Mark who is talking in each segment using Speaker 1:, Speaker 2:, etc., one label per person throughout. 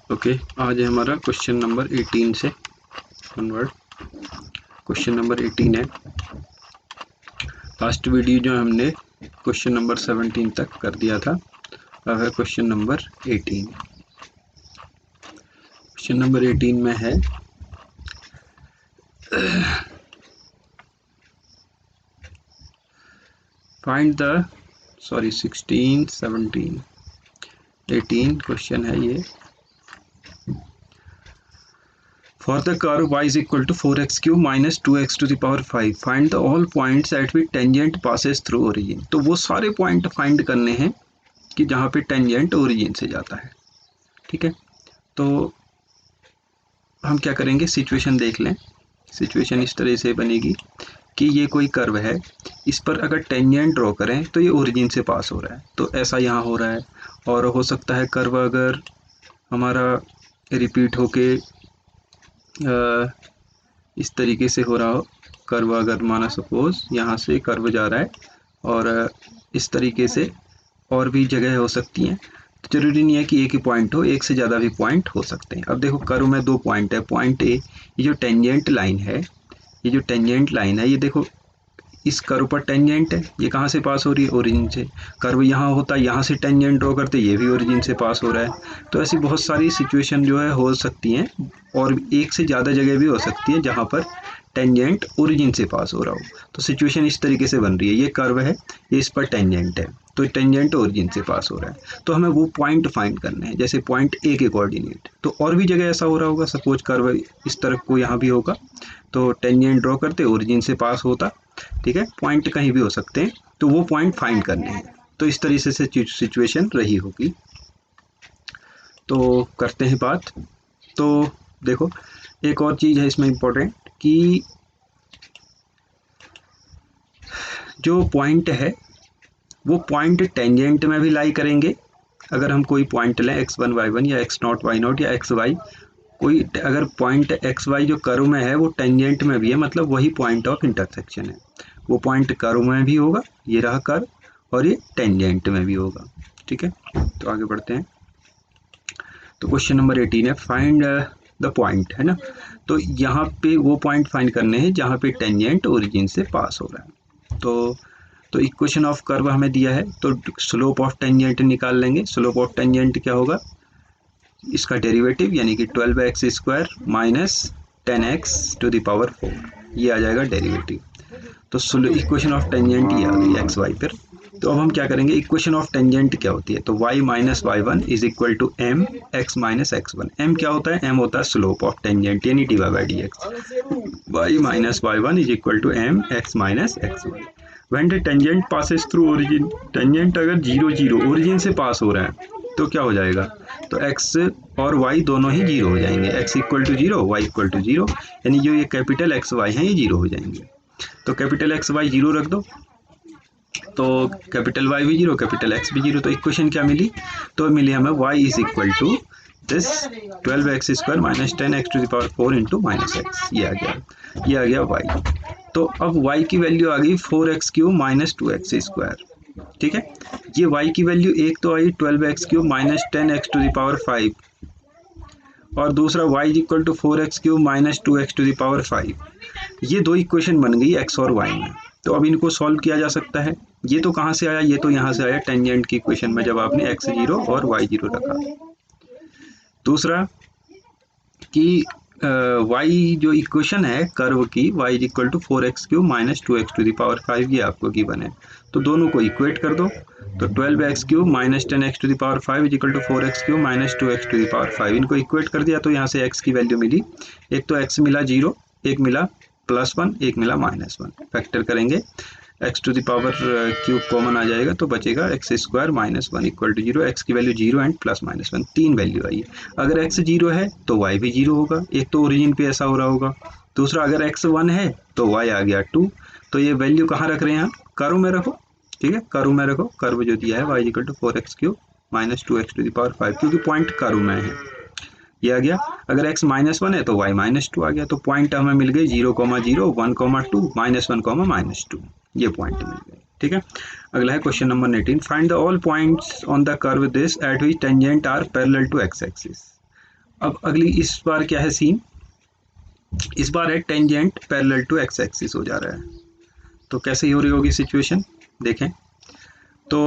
Speaker 1: Okay, आज है हमारा क्वेश्चन नंबर 18 से कन्वर्ट। क्वेश्चन नंबर 18 है। लास्ट वीडियो जो हमने क्वेश्चन नंबर 17 तक कर दिया था, अब है क्वेश्चन नंबर 18। क्वेश्चन नंबर 18 में है फाइंड द 16 17 18 क्वेश्चन है ये। For the curve y is equal to 4x³ minus 2x to the power 5 find the all points at which tangent passes through origin। तो वो सारे पॉइंट फाइंड करने हैं कि जहाँ पे टेंजेंट ओरिजिन से जाता है। ठीक है, तो हम क्या करेंगे, सिचुएशन देख लें। सिचुएशन इस तरह से बनेगी कि ये कोई कर्व है, इस पर अगर टेंजेंट ड्रॉ करें तो ये ओरिजिन से पास हो रहा है, तो ऐसा यहाँ हो रहा है। और हो सकता है कर्व अगर हमारा रिपीट होके इस तरीके से हो रहा हो। कर्व अगर माना सपोज यहाँ से कर्व जा रहा है और इस तरीके से और भी जगह हो सकती हैं, तो ज़रूरी नहीं है कि एक ही पॉइंट हो, एक से ज़्यादा भी पॉइंट हो सकते हैं। अब देखो कर्व में दो पॉइंट है। पॉइंट ए, ये जो टेंजेंट लाइन है, ये जो टेंजेंट लाइन है, ये देखो इस कर्व पर टेंजेंट है, ये कहाँ से पास हो रही है, ओरिजिन से। कर्व यहाँ होता है, यहाँ से टेंजेंट ड्रॉ करते, ये भी ओरिजिन से पास हो रहा है। तो ऐसी बहुत सारी सिचुएशन जो है हो सकती हैं, और एक से ज़्यादा जगह भी हो सकती है जहाँ पर टेंजेंट ओरिजिन से पास हो रहा हो। तो सिचुएशन इस तरीके से बन रही है, ये कर्व है, ये इस पर टेंजेंट है, तो टेंजेंट ओरिजिन से पास हो रहा है। तो हमें वो पॉइंट फाइंड करने हैं, जैसे पॉइंट ए के कोऑर्डिनेट। तो और भी जगह ऐसा हो रहा होगा, सपोज कर्व इस तरफ को यहाँ भी होगा, तो टेंजेंट ड्रॉ करते ओरिजिन से पास होता। ठीक है, पॉइंट कहीं भी हो सकते हैं, तो वो पॉइंट फाइंड करने हैं। तो इस तरीके से सिचुएशन रही होगी। तो करते हैं बात। तो देखो, एक और चीज़ है इसमें इम्पोर्टेंट कि जो पॉइंट है वो पॉइंट टेंजेंट में भी लाई करेंगे। अगर हम कोई पॉइंट लें x1 y1 या x0 y0 या xy, कोई अगर पॉइंट xy जो कर्व में है वो टेंजेंट में भी है, मतलब वही पॉइंट ऑफ इंटरसेक्शन है। वो पॉइंट कर्व में भी होगा, ये रहा कर्व, और ये टेंजेंट में भी होगा। ठीक है, तो आगे बढ़ते हैं। तो क्वेश्चन नंबर 18 है, फाइंड द पॉइंट, है ना। तो यहाँ पे वो पॉइंट फाइंड करने हैं जहाँ पे टेंजेंट ओरिजिन से पास हो रहा है। तो इक्वेशन ऑफ कर्व हमें दिया है, तो स्लोप ऑफ टेंजेंट निकाल लेंगे। स्लोप ऑफ टेंजेंट क्या होगा, इसका डेरिवेटिव यानी कि 12x² minus 10x to the power 4, ये आ जाएगा डेरिवेटिव। तो इक्वेशन ऑफ टेंजेंट ये आ गई एक्स वाई पर। तो अब हम क्या करेंगे, इक्वेशन ऑफ टेंजेंट क्या होती है, तो y minus y1 is equal to m x minus x1। m क्या होता है, m होता है स्लोप ऑफ टेंजेंट यानी dy by dx। y minus y1 is equal to m x minus x1 when the tangent passes through origin. Tangent अगर 0 0 origin से पास हो रहा है तो क्या हो जाएगा, तो x और y दोनों ही 0 हो जाएंगे। x equal to 0, y equal to 0, यानी जो ये कैपिटल एक्स वाई हैं ये 0 हो जाएंगे। तो कैपिटल एक्स वाई 0 रख दो, तो कैपिटल वाई भी 0, कैपिटल एक्स भी 0। तो इक्वेशन क्या मिली, तो मिली हमें y is equal to this 12x² minus 10x to the power 4 into minus x, ये आ गया y। तो अब y की वैल्यू आ गई 4x³ माइनस 2x²। ठीक है, ये y की वैल्यू एक तो आई 12x³ minus 10x to the power 5, और दूसरा y equal to 4x³ minus 2x to the power 5। ये दो इक्वेशन बन गई x और y में। तो अब इनको सॉल्व किया जा सकता है। ये तो कहाँ से आया, ये तो यहाँ से आया टेंजेंट की इक्वेशन में, जब आपने x0 और y0 रखा। दूसरा कि y जो इक्वेशन है कर्व की, y equal to 4x³ minus 2x to the power 5, ये आपको गिवन है। तो दोनों को इक्वेट कर दो, तो 12x³ minus 10x to the power 5 is equal to 4x³ minus 2x to the power 5। इनको इक्वेट कर दिया तो यहाँ से x की वैल्यू मिली, एक तो x मिला 0, एक मिला +1, एक मिला -1। फैक्टर करेंगे, x to the power cube common आ जाएगा, तो बचेगा x² minus 1 equal to 0। x की वैल्यू 0 एंड +-1, तीन वैल्यू आई। अगर x 0 है तो y भी 0 होगा, एक तो ओरिजिन पे ऐसा हो रहा होगा। दूसरा अगर x 1 है तो y आ गया 2। तो ये वैल्यू कहाँ रख रहे हैं हम, कर्व में रखो। ठीक है, कर्व में रखो, कर्व जो दिया है y equal to 4x³ minus 2x to the power 5, क्योंकि पॉइंट कर्व में है, ये आ गया। अगर x -1 है तो y -2 आ गया। तो पॉइंट हमें मिल गए 0, 0, 1, 2, -1, -2, ये पॉइंट मिल गए। ठीक है, अगला है question number 19, find the all points on the curve this at which tangent are parallel to x axis. अब अगली इस बार क्या है सीन, इस बार है tangent parallel to x axis हो जा रहा है। तो कैसे हो रही होगी सिचुएशन देखें। तो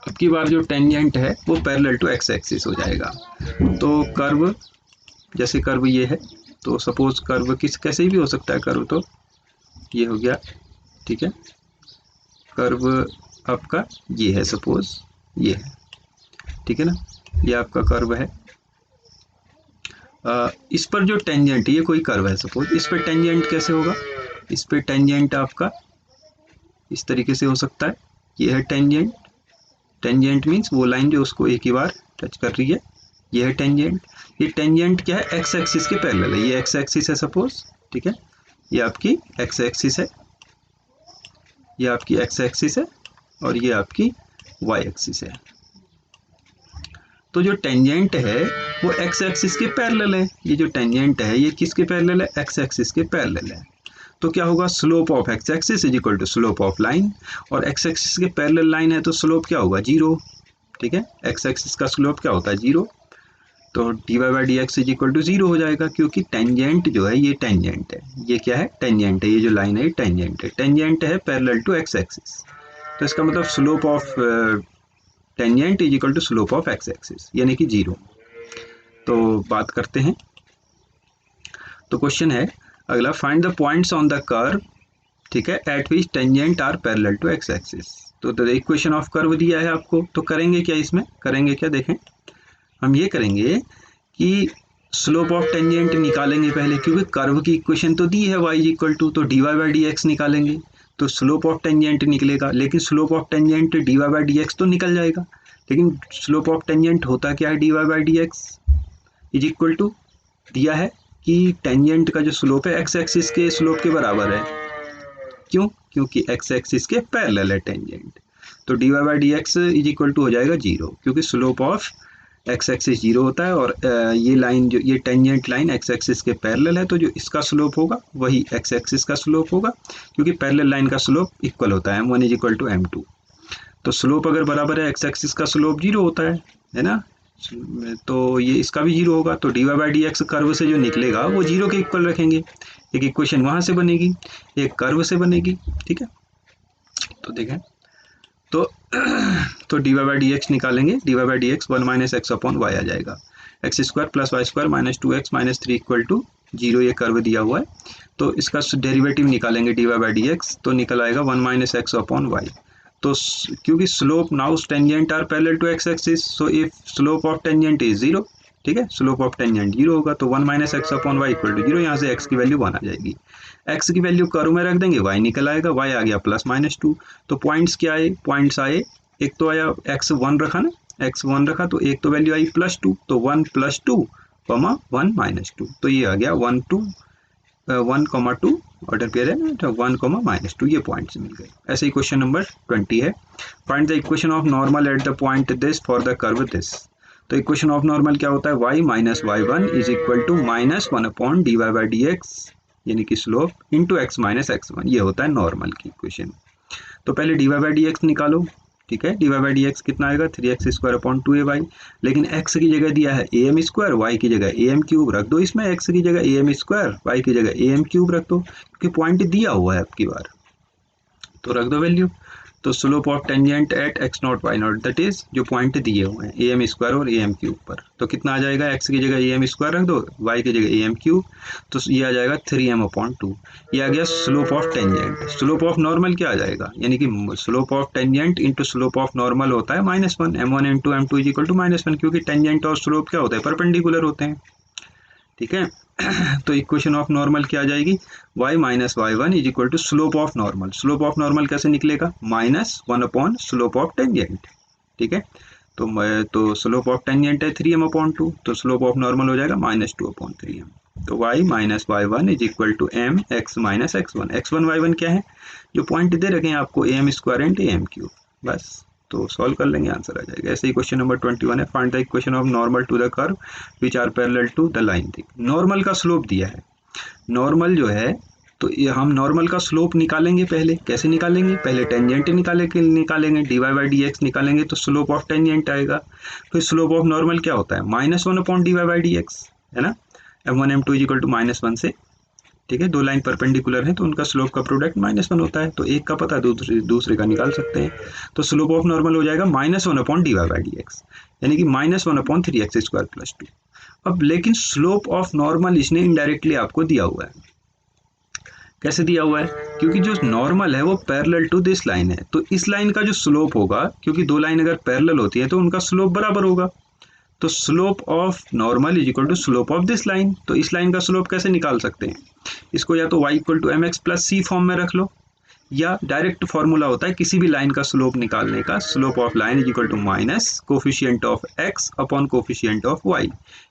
Speaker 1: अब की बार जो टेंजेंट है वो पैरेलल टू एक्स एक्सिस हो जाएगा। तो कर्व, जैसे कर्व ये है, तो सपोज कर्व किस कैसे भी हो सकता है कर्व, तो ये हो गया, ठीक है। कर्व आपका ये है, सपोज ये है, ठीक है ना, ये आपका कर्व है। इस पर जो टेंजेंट, ये कोई कर्व है सपोज, इस पर टेंजेंट कैसे होगा, इस पर टेंजेंट आपका इस तरीके से हो सकता है। ये है टेंजेंट, टेंजेंट मीन्स वो लाइन जो उसको एक ही बार टच कर रही है, ये है टेंजेंट। ये टेंजेंट क्या है, एक्स एक्सिस के पैरेलल है, ये एक्स एक्सिस है सपोज, ठीक है, ये आपकी एक्स एक्सिस है, ये आपकी एक्स एक्सिस है, और ये आपकी वाई एक्सिस है। तो जो टेंजेंट है वो एक्स एक्सिस के पैरेलल है, ये जो टेंजेंट है ये किसके पैरेलल है, एक्स एक्सिस के पैरेलल है। तो क्या होगा, slope of x axis is equal to slope of line, और एक्स एक्सिस के पैरेलल लाइन है तो स्लोप क्या होगा, जीरो, ठीक है। एक्स एक्सिस का स्लोप क्या होता है, जीरो। तो D Y by D x is equal to zero हो जाएगा, क्योंकि टेंजेंट जो है ये टेंजेंट है, ये क्या है, टेंजेंट है, ये जो लाइन है ये टेंजेंट है, टेंजेंट है पैरेलल टू एक्स एक्सिस। तो इसका मतलब slope of tangent is equal to slope of x axis, यानी कि जीरो। तो बात करते हैं, तो क्वेश्चन है अगला, find the points on the curve, ठीक है, at which tangent are parallel to x axis. तो द इक्वेशन ऑफ कर्व दिया है आपको, तो करेंगे क्या, इसमें करेंगे क्या, देखें हम ये करेंगे कि स्लोप ऑफ टेंजेंट निकालेंगे पहले, क्योंकि कर्व की इक्वेशन तो दी है y इक्वल टू, तो D Y by D x निकालेंगे तो स्लोप ऑफ टेंजेंट निकलेगा, लेकिन slope of tangent d Y by D x तो निकल जाएगा, लेकिन स्लोप ऑफ टेंजेंट होता क्या है, d Y by D x is equal to, दिया है कि टेंजेंट का जो स्लोप है एक्स एक्सिस के स्लोप के बराबर है, क्यों, क्योंकि एक्स एक्सिस के पैरेलल है टेंजेंट। तो D Y by D x is equal to हो जाएगा जीरो, क्योंकि slope of x axis zero होता है, और ये लाइन जो ये टेंजेंट लाइन एक्स एक्सिस के पैरेलल है, तो जो इसका स्लोप होगा वही एक्स एक्सिस का स्लोप होगा, क्योंकि पैरेलल लाइन का स्लोप इक्वल होता है m1 is equal to m2। तो स्लोप अगर बराबर है एक्स एक्सिस का स्लोप जीरो होता है ना, तो ये इसका भी जीरो होगा। तो D Y by D x curve से जो निकलेगा वो जीरो के इक्वल रखेंगे, एक इक्वेशन वहां से बनेगी, एक कर्व से बनेगी, ठीक है। तो देखें, तो D Y by D x निकालेंगे, D Y by D X 1 minus x upon Y आ जाएगा, X square plus Y square minus 2x minus 3 equal to zero, ये कर्व दिया हुआ है। तो इसका डेरिवेटिव निकालेंगे D Y by D x, तो निकल आएगा 1 माइनस एक्स अपॉन वाई। तो क्योंकि slope now tangent are parallel to x axis, so if slope of tangent is zero, ठीक है, स्लोप ऑफ टेंजेंट जीरो होगा, तो 1 minus x upon y equal to zero, यहाँ से एक्स की value 1 आ जाएगी, एक्स की वैल्यू कर्व में रख देंगे, वाई निकल आएगा, वाई आ गया प्लस माइनस 2। तो पॉइंट्स क्या आए, पॉइंट्स आए, एक तो आया x1 रखा ना, x1 रखा, तो एक तो वैल्यू आई +2, तो 1 + 2, 1 - 2, तो ये आ गया 1 2 ऑर्डर पेयर है ना, तो 1 -2, ये पॉइंट्स मिल गए। ऐसे ही क्वेश्चन नंबर 20 है, find the equation of normal at the point this for the curve this. तो इक्वेशन ऑफ नॉर्मल क्या होता है, y minus y1 is equal to -1 upon d Y by D x, यानी कि slope into x minus x1, ये होता है normal की इक्वेशन। तो पहले d Y by D x निकालो, ठीक है, d Y by D x कितना आएगा, 3x स्क्वायर अपॉन 2ay, लेकिन x की जगह दिया है am स्क्वायर, y की जगह am क्यूब रख दो, इसमें x की जगह am स्क्वायर, y की जगह am क्यूब रख दो, क्योंकि पॉइंट दिया हुआ है आपकी बार, तो रख दो वैल्यू। तो slope of tangent at x not y not, that is जो पॉइंट दिए हुए हैं am स्क्वायर और am क्यूब पर, तो कितना आ जाएगा, x की जगह am स्क्वायर रख दो, y की जगह am क्यूब, तो ये आ जाएगा 3m/2, ये आ गया slope of tangent. Slope of normal क्या आ जाएगा, यानी कि slope of tangent into slope of normal होता है -1, m1 into m2 is equal to -1, क्योंकि टेंजेंट और स्लोप क्या होता है, परपेंडिकुलर होते हैं, ठीक है। तो इक्वेशन ऑफ नॉर्मल क्या आ जाएगी, y minus y1 is equal to slope of normal. Slope of normal कैसे निकलेगा, -1 अपॉन स्लोप ऑफ टेंजेंट, ठीक है। तो स्लोप ऑफ टेंजेंट है 3m/2, तो स्लोप ऑफ नॉर्मल हो जाएगा -2/3m। तो y minus y1 is equal to m x minus x1, x1 y1 क्या है, जो पॉइंट दे रखे हैं आपको am square and am cube, बस। तो सॉल्व कर लेंगे, आंसर आ जाएगा। ऐसे ही क्वेश्चन नंबर 21 है, find the equation of normal to the curve which are parallel to the line. Normal का स्लोप दिया है, नॉर्मल जो है तो ये हम नॉर्मल का स्लोप निकालेंगे। पहले कैसे निकालेंगे? पहले टेंजेंट निकालेंगे, D Y by D x निकालेंगे तो स्लोप ऑफ टेंजेंट आएगा। फिर स्लोप ऑफ नॉर्मल क्या होता है? -1 upon d Y by D x, है ना। m1 m2 इक्वल टू -1 से, ठीक है, दो लाइन परपेंडिकुलर है तो उनका स्लोप का प्रोडक्ट -1 होता है। तो एक का पता दूसरे का निकाल सकते हैं। तो स्लोप ऑफ नॉर्मल हो जाएगा -1 upon d Y by D x, यानी कि -1 अपॉन 3x² + 2। अब लेकिन स्लोप ऑफ नॉर्मल इसने इनडायरेक्टली आपको दिया हुआ है। कैसे दिया हुआ है? क्योंकि जो नॉर्मल है वो पैरेलल टू दिस लाइन है, तो इस लाइन का जो स्लोप होगा, क्योंकि दो लाइन अगर पैरेलल होती है तो उनका स्लोप बराबर होगा। तो slope of normal is equal to slope of this line. तो इस लाइन का स्लोप कैसे निकाल सकते हैं? इसको या तो y equal to mx plus c form में रख लो, या डायरेक्ट फॉर्मूला होता है किसी भी लाइन का स्लोप निकालने का, slope of line is equal to minus coefficient of x upon coefficient of y।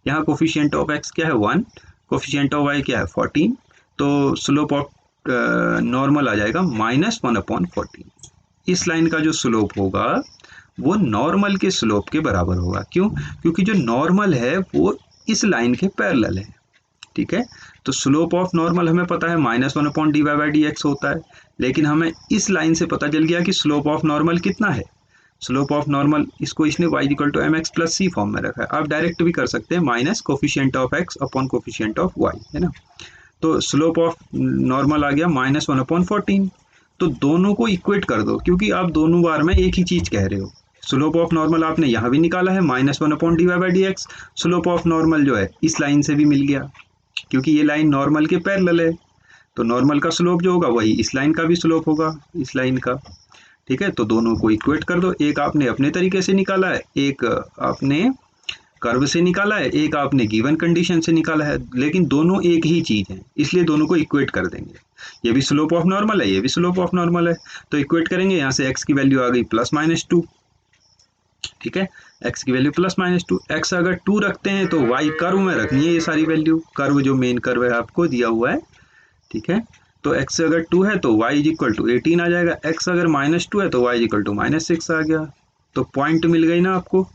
Speaker 1: यहाँ कोफिशिएंट ऑफ x क्या है? 1, कोफिशिएंट ऑफ y क्या है? 14। तो स्लोप ऑफ नॉर्मल आ जाएगा -1 अपॉन 14। इस लाइन का जो स्लोप होगा वो नॉर्मल के स्लोप के बराबर होगा। क्यों? क्योंकि जो नॉर्मल है वो इस लाइन के पैरेलल है, ठीक है। तो स्लोप ऑफ नॉर्मल हमें पता है -1 upon d Y by D x होता है, लेकिन हमें इस लाइन से पता चल गया कि स्लोप ऑफ नॉर्मल कितना है। स्लोप ऑफ नॉर्मल इसको इसने y equal to mx plus c form में रखा है। आप डायरेक्ट भी कर सकते हैं, minus coefficient of x upon coefficient of y, है ना। तो स्लोप ऑफ नॉर्मल आ गया -1 अपॉन 14। तो दोनों को इक्वेट कर दो, क्योंकि आप दोनों बार में एक ही चीज कह रहे हो। स्लोप ऑफ नॉर्मल आपने यहाँ भी निकाला है -1 upon d Y by D x, slope of normal जो है इस लाइन से भी मिल गया, क्योंकि ये लाइन नॉर्मल के पैरेलल है। तो नॉर्मल का स्लोप जो होगा वही इस लाइन का भी स्लोप होगा, इस लाइन का, ठीक है। तो दोनों को इक्वेट कर दो। एक आपने अपने तरीके से निकाला है, एक आपने कर्व से निकाला है, एक आपने गिवन कंडीशन से निकाला है, लेकिन दोनों एक ही चीज है, इसलिए दोनों को इक्वेट कर देंगे। ये भी स्लोप ऑफ नॉर्मल है, ये भी स्लोप ऑफ नॉर्मल है, तो इक्वेट करेंगे। यहाँ से x की वैल्यू आ गई +-2, ठीक है। x की वैल्यू +-2, x अगर 2 रखते हैं तो y कर्व में रखनी है ये सारी वैल्यू, कर्व जो मेन कर्व है आपको दिया हुआ है, ठीक है। तो x अगर 2 है तो y इज इक्वल टू 18 आ जाएगा, x अगर -2 है तो y इज इक्वल टू -6 आ गया। तो पॉइंट मिल गई ना आपको।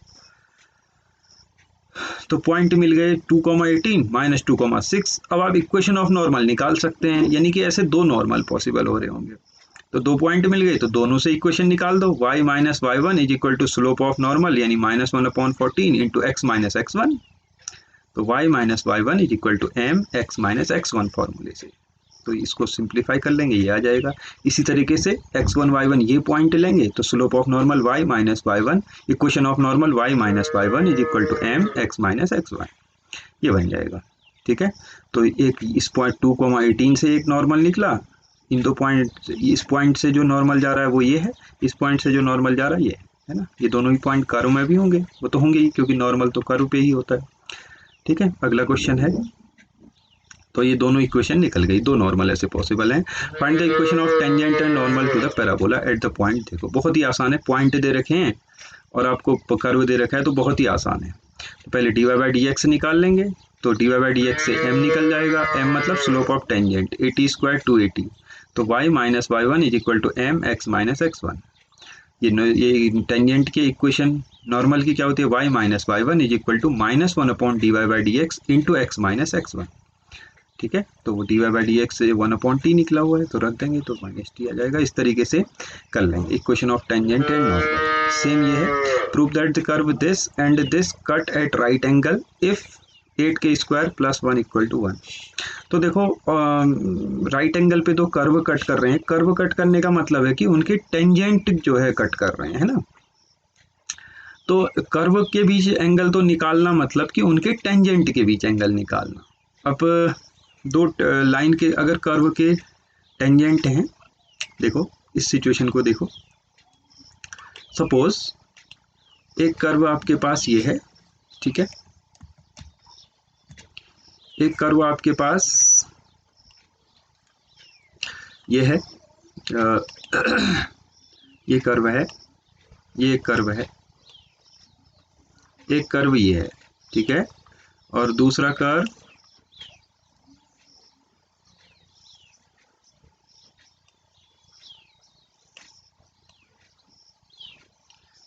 Speaker 1: तो पॉइंट मिल गए 2,18 -2,6। अब आप इक्वेशन ऑफ नॉर्मल निकाल सकते हैं, यानी कि ऐसे दो नॉर्मल पॉसिबल हो रहे होंगे। तो 2 पॉइंट मिल गए, तो दोनों से इक्वेशन निकाल दो। y minus y1 is equal to slope of normal, यानी -1 upon 14 into x minus x1। तो y minus y1 is equal to m x minus x1 फॉर्मूले से। तो इसको सिंप्लीफाई कर लेंगे, ये आ जाएगा। इसी तरीके से x1 y1 ये पॉइंट लेंगे तो slope of normal y minus y1, equation of normal y minus y1 is equal to m x minus x1, ये बन जाएगा, ठीक है। तो एक इस पॉइंट 2,18 से एक नॉर्मल निकला, इन दो पॉइंट, इस पॉइंट से जो नॉर्मल जा रहा है वो ये है, इस पॉइंट से जो नॉर्मल जा रहा है ये है ना। ये दोनों ही पॉइंट कर्व में भी होंगे, वो तो होंगे ही क्योंकि नॉर्मल तो कर्व पे ही होता है, ठीक है। अगला क्वेश्चन है, तो ये दोनों इक्वेशन निकल गई, दो नॉर्मल ऐसे पॉसिबल हैं। Find the equation of tangent and normal to the parabola at the point. देखो बहुत ही आसान है, पॉइंट दे रखे हैं और आपको कर्व दे रखा है, तो बहुत ही आसान है। तो पहले d Y by D x निकाल लेंगे, तो D Y by D x से m निकल जाएगा, m मतलब स्लोप ऑफ टेंजेंट 80² 280। तो y minus y1 is equal to m x minus x1। ये टेंजेंट की इक्वेशन नॉर्मल की क्या होती है? y minus y1 is equal to -1 upon d Y by D x into x minus x1, ठीक है। तो वो d Y by D x से 1/t निकला हुआ है, तो रख देंगे तो -t आ जाएगा। इस तरीके से कर लेंगे equation of tangent and normal. Same ये है, prove that the curve this and this cut at right angle if 8k² + 1 = 1। तो देखो राइट एंगल पे दो कर्व कट कर रहे हैं, कर्व कट करने का मतलब है कि उनके टेंजेंट जो है कट कर रहे हैं, है ना। तो कर्व के बीच एंगल तो निकालना मतलब कि उनके टेंजेंट के बीच एंगल निकालना। अब दो लाइन के अगर कर्व के टेंजेंट हैं, देखो इस सिचुएशन को देखो, सपोज एक कर्व आपके पास ये है, ठीक है। एक कर्व आपके पास ये है, ये कर्व है, ये एक कर्व है, एक कर्व ये है, ठीक है। और दूसरा कर्व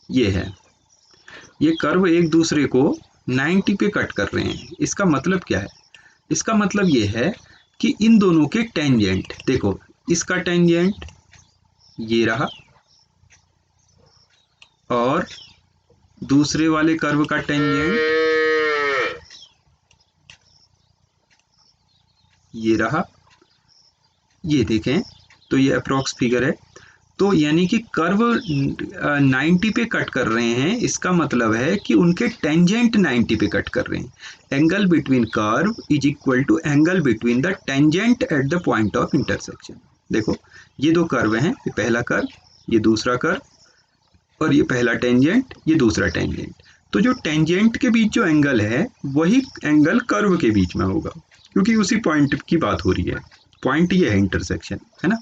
Speaker 1: ये है। ये कर्व एक दूसरे को 90 पे कट कर रहे हैं। इसका मतलब क्या है? इसका मतलब ये है कि इन दोनों के टेंजेंट, देखो इसका टेंजेंट ये रहा और दूसरे वाले कर्व का टेंजेंट ये रहा, ये देखें तो ये अप्रॉक्स फिगर है। तो यानी कि कर्व 90 पे कट कर रहे हैं, इसका मतलब है कि उनके टेंजेंट 90 पे कट कर रहे हैं। Angle between curve is equal to angle between the tangent at the point of intersection. देखो ये दो कर्व हैं, ये पहला कर्व, ये दूसरा कर्व, और ये पहला टेंजेंट, ये दूसरा टेंजेंट। तो जो टेंजेंट के बीच जो एंगल है वही एंगल कर्व के बीच में होगा, क्योंकि उसी पॉइंट की बात हो रही है। पॉइंट ये है इंटरसेक्शन, है ना।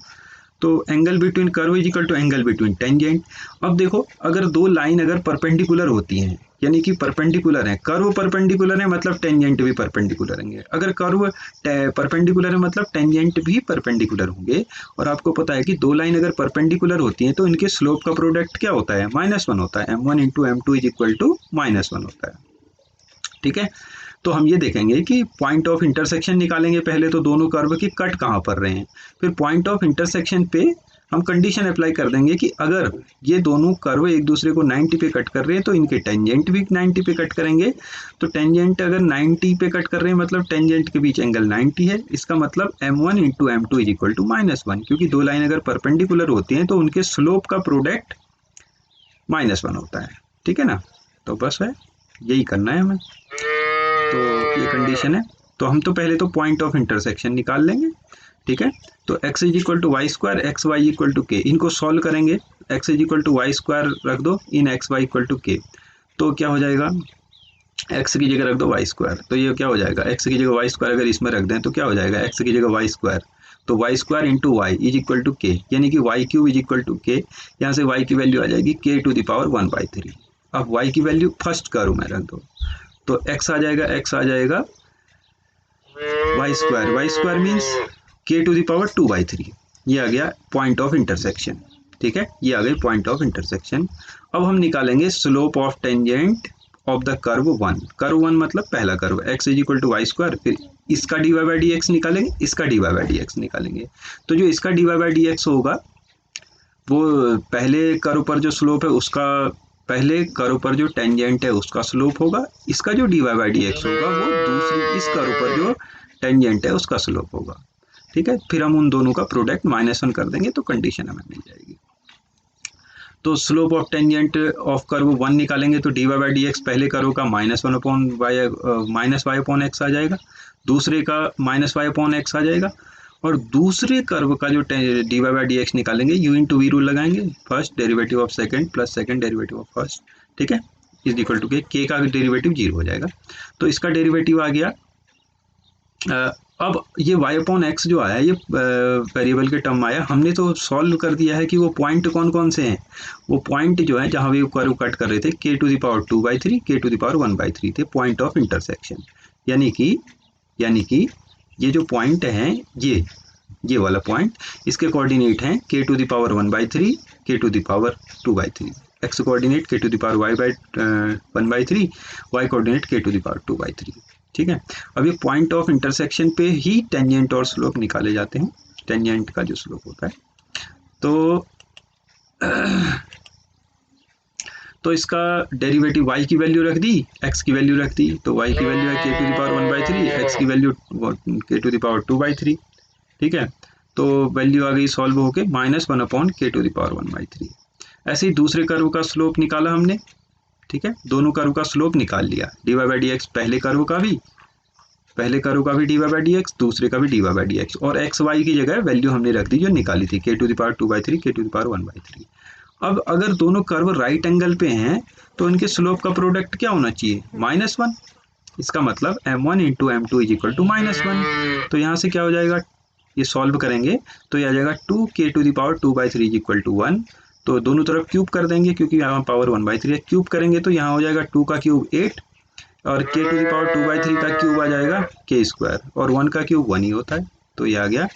Speaker 1: तो angle between curve is equal to angle between tangent. अब देखो अगर दो लाइन अगर परपेंडिकुलर होती हैं, यानी कि परपेंडिकुलर है, कर्व परपेंडिकुलर है मतलब टेंजेंट भी परपेंडिकुलर होंगे। अगर कर्व परपेंडिकुलर है मतलब टेंजेंट भी परपेंडिकुलर होंगे। और आपको पता है कि दो लाइन अगर परपेंडिकुलर होती हैं तो इनके स्लोप का प्रोडक्ट क्या होता है, -1 होता है। m1 into m2 is equal to -1 होता है। ठीक है, तो हम ये देखेंगे कि पॉइंट ऑफ इंटरसेक्शन निकालेंगे पहले, तो दोनों कर्व के कट कहाँ पर रहे हैं। फिर पॉइंट ऑफ इंटरसेक्शन पे हम कंडीशन अप्लाई कर देंगे कि अगर ये दोनों कर्व एक दूसरे को 90 पे कट कर रहे हैं तो इनके टेंजेंट भी 90 पे कट करेंगे। तो टेंजेंट अगर 90 पे कट कर रहे हैं मतलब टेंजेंट के बीच एंगल 90 है। इसका मतलब m1 into m2 is equal to -1, क्योंकि दो लाइन अगर परपेंडिकुलर होती हैं तो उनके स्लोप का प्रोडक्ट -1 होता है। ठीक है ना, तो बस है यही करना है हमें। तो ये कंडीशन है। तो हम तो पहले तो पॉइंट ऑफ इंटरसेक्शन निकाल लेंगे। ठीक है, तो x is equal to y square, x y equal to k, इनको सॉल्व करेंगे। x is equal to y square रख दो in x y equal to k, तो क्या हो जाएगा, x की जगह रख दो वाई स्क्वायर, तो ये क्या हो जाएगा, x की जगह वाई स्क्वायर अगर इसमें रख दें तो क्या हो जाएगा, x की जगह वाई स्क्वायर, तो y square into y is equal to k, यानी कि y cube is equal to k. यहाँ से y की वैल्यू आ जाएगी k टू द पावर 1/3। अब y की वैल्यू फर्स्ट करो में रख दो, तो x आ जाएगा y square means k to the power 2/3। ये आ गया पॉइंट ऑफ इंटरसेक्शन। ठीक है, ये आ गई पॉइंट ऑफ इंटरसेक्शन। अब हम निकालेंगे slope of tangent of the curve 1। Curve 1 मतलब पहला curve, x is equal to y square, फिर इसका dy बाई डी एक्स निकालेंगे, इसका dy बाई डी एक्स निकालेंगे। तो जो इसका dy बाई डी एक्स होगा वो पहले कर्व पर जो स्लोप है उसका, पहले कर्व पर जो टेंजेंट है उसका स्लोप होगा। इसका जो dy बाई डी एक्स होगा वो दूसरी इस कर्व पर जो टेंजेंट है उसका स्लोप होगा। ठीक है, फिर हम उन दोनों का प्रोडक्ट -1 कर देंगे तो कंडीशन हमें मिल जाएगी। तो slope of tangent of curve 1 निकालेंगे तो dy बाई डी एक्स पहले कर्व का -1 अपॉन वाई अपॉन एक्स आ जाएगा, दूसरे का -y/x आ जाएगा, और दूसरे कर्व का जो dy बाई डी एक्स निकालेंगे u इंटू वी रूल लगाएंगे, first derivative of second plus second derivative of first. ठीक है, इज इक्वल टू के का डेरिवेटिव 0 हो जाएगा। तो इसका डेरिवेटिव आ गया। अब ये y/x जो आया ये वेरिएबल के टर्म आया, हमने तो सॉल्व कर दिया है कि वो पॉइंट कौन कौन से हैं। वो पॉइंट जो है जहाँ भी कर्व कट कर रहे थे k to the power 2/3 k to the power 1/3 थे पॉइंट ऑफ इंटरसेक्शन। यानी कि ये जो पॉइंट हैं ये वाला पॉइंट, इसके कोऑर्डिनेट हैं k to the power 1/3 k to the power 2/3, x coordinate k to the power y by 1/3, y coordinate k to the power 2/3। ठीक है, अब ये पॉइंट ऑफ इंटरसेक्शन पे ही टेंजेंट और स्लोप निकाले जाते हैं। टेंजेंट का जो स्लोप होता है तो इसका डेरिवेटिव y की वैल्यू रख दी, x की वैल्यू रख दी, तो y की वैल्यू है k to the power 1/3, x की value k to the power 2/3। ठीक है, तो वैल्यू आ गई सॉल्व होके -1 अपॉन k टू द पावर 1/3। ऐसे ही दूसरे कर्व का स्लोप निकाला हमने। ठीक है, दोनों कर्व का स्लोप निकाल लिया, dy बाई डी एक्स पहले कर्व का भी dy बाई डी एक्स, दूसरे का भी dy बाई डी एक्स, और एक्स वाई की जगह वैल्यू हमने रख दी जो निकाली थी k to the power 2/3 k to the power 1/3। अब अगर दोनों कर्व राइट एंगल पे हैं तो इनके स्लोप का प्रोडक्ट क्या होना चाहिए, -1। इसका मतलब m1 into m2 is equal to -1। तो यहाँ से क्या हो जाएगा, ये सॉल्व करेंगे तो ये आ जाएगा 2k to the power 2/3 is equal to 1। तो दोनों तरफ क्यूब कर देंगे क्योंकि यहाँ पावर 1/3 है, क्यूब करेंगे तो यहाँ हो जाएगा 2 का क्यूब 8, और k टू द पावर 2/3 का क्यूब आ जाएगा k स्क्वायर, और 1 का क्यूब 1 ही होता है, तो ये आ गया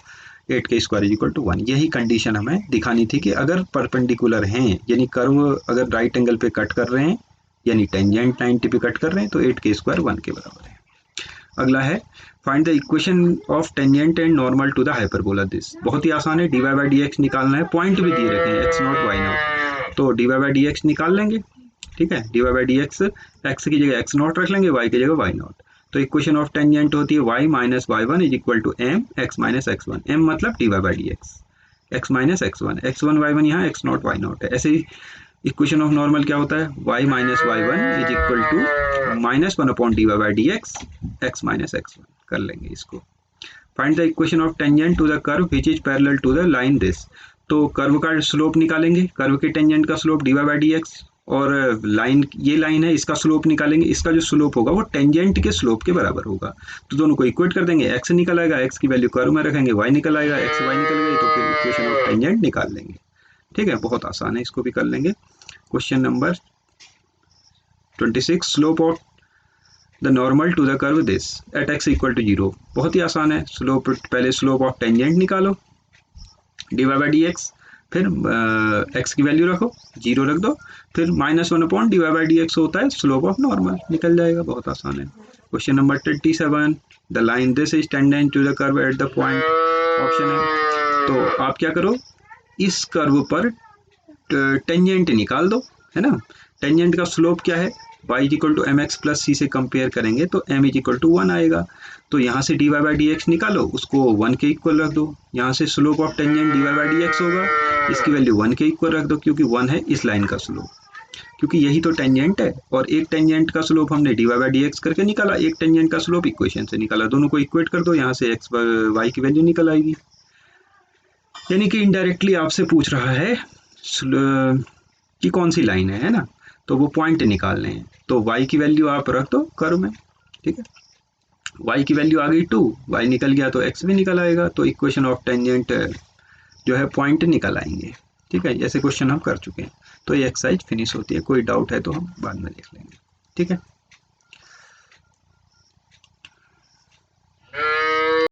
Speaker 1: 8k square is equal to 1। यही कंडीशन हमें दिखानी थी कि अगर परपेंडिकुलर हैं, यानी कर्व अगर राइट एंगल पे कट कर रहे हैं, यानी टेंजेंट 90 पे कट कर रहे हैं, तो 8k स्क्वायर 1 के बराबर है। अगला है find the equation of tangent and normal to the hyperbola this. बहुत ही आसान है, d Y by D x निकालना है, पॉइंट भी दिए रखे हैं एक्स नॉट वाई नॉट, तो D Y by D x निकाल लेंगे। ठीक है, d Y by D x, x की जगह एक्स नॉट रख लेंगे, वाई की जगह वाई नॉट। तो इक्वेशन ऑफ टेंजेंट होती है y minus y one is equal to M X minus x one, M मतलब D Y by D x, x minus x one Y one यहाँ X not Y not है। ऐसे ही equation of normal क्या होता है, y minus y one is equal to minus one upon d Y by D x, x minus x one कर लेंगे इसको। Find the equation of tangent to the curve which is parallel to the line this. तो curve का slope निकालेंगे, curve के tangent का slope d Y by D x, और line, ये लाइन है, इसका स्लोप निकालेंगे, इसका जो स्लोप होगा वो टेंजेंट के स्लोप के बराबर होगा। तो दोनों को इक्वेट कर देंगे, एक्स निकल आएगा, एक्स की वैल्यू कर्व में रखेंगे, वाई निकल आएगा, एक्स वाई निकल गई, तो फिर इक्वेशन ऑफ टेंजेंट निकाल लेंगे। ठीक है, बहुत आसान है, इसको भी कर लेंगे। Question number 26, slope of the normal to the curve this at x equal to 0। बहुत ही आसान है, स्लोप, पहले स्लोप ऑफ टेंजेंट निकालो d Y by D x, फिर एक्स की वैल्यू रखो, 0 रख दो, फिर minus one upon d Y by D x होता है स्लोप ऑफ नॉर्मल, निकल जाएगा, बहुत आसान है। Question number 27, the line this is tangent to the curve at the point, option है। तो आप क्या करो, इस कर्व पर टेंजेंट निकाल दो, है ना। टेंजेंट का स्लोप क्या है, y equal to M X plus C से कंपेयर करेंगे तो m इक्वल टू 1 आएगा। तो यहाँ से d Y by D x निकालो, उसको 1 के इक्वल रख दो, यहाँ से slope of tangent d Y by D x होगा, इसकी वैल्यू 1 के इक्वल रख दो, क्योंकि 1 है इस लाइन का स्लोप, क्योंकि यही तो टेंजेंट है। और एक टेंजेंट का स्लोप हमने d Y by D x करके निकाला, एक टेंजेंट का स्लोप इक्वेशन से निकाला, दोनों को इक्वेट कर दो, यहाँ से एक्स वाई की वैल्यू निकल आएगी। यानी कि इनडायरेक्टली आपसे पूछ रहा है कि कौन सी लाइन है ना, तो वो पॉइंट निकालने हैं। तो y की वैल्यू आप रख दो कर्व में, ठीक है, y की वैल्यू आ गई 2, y निकल गया तो x भी निकल आएगा, तो इक्वेशन ऑफ टेंजेंट जो है पॉइंट निकल आएंगे। ठीक है, जैसे क्वेश्चन हम कर चुके हैं। तो ये एक्सरसाइज फिनिश होती है, कोई डाउट है तो हम बाद में देख लेंगे। ठीक है।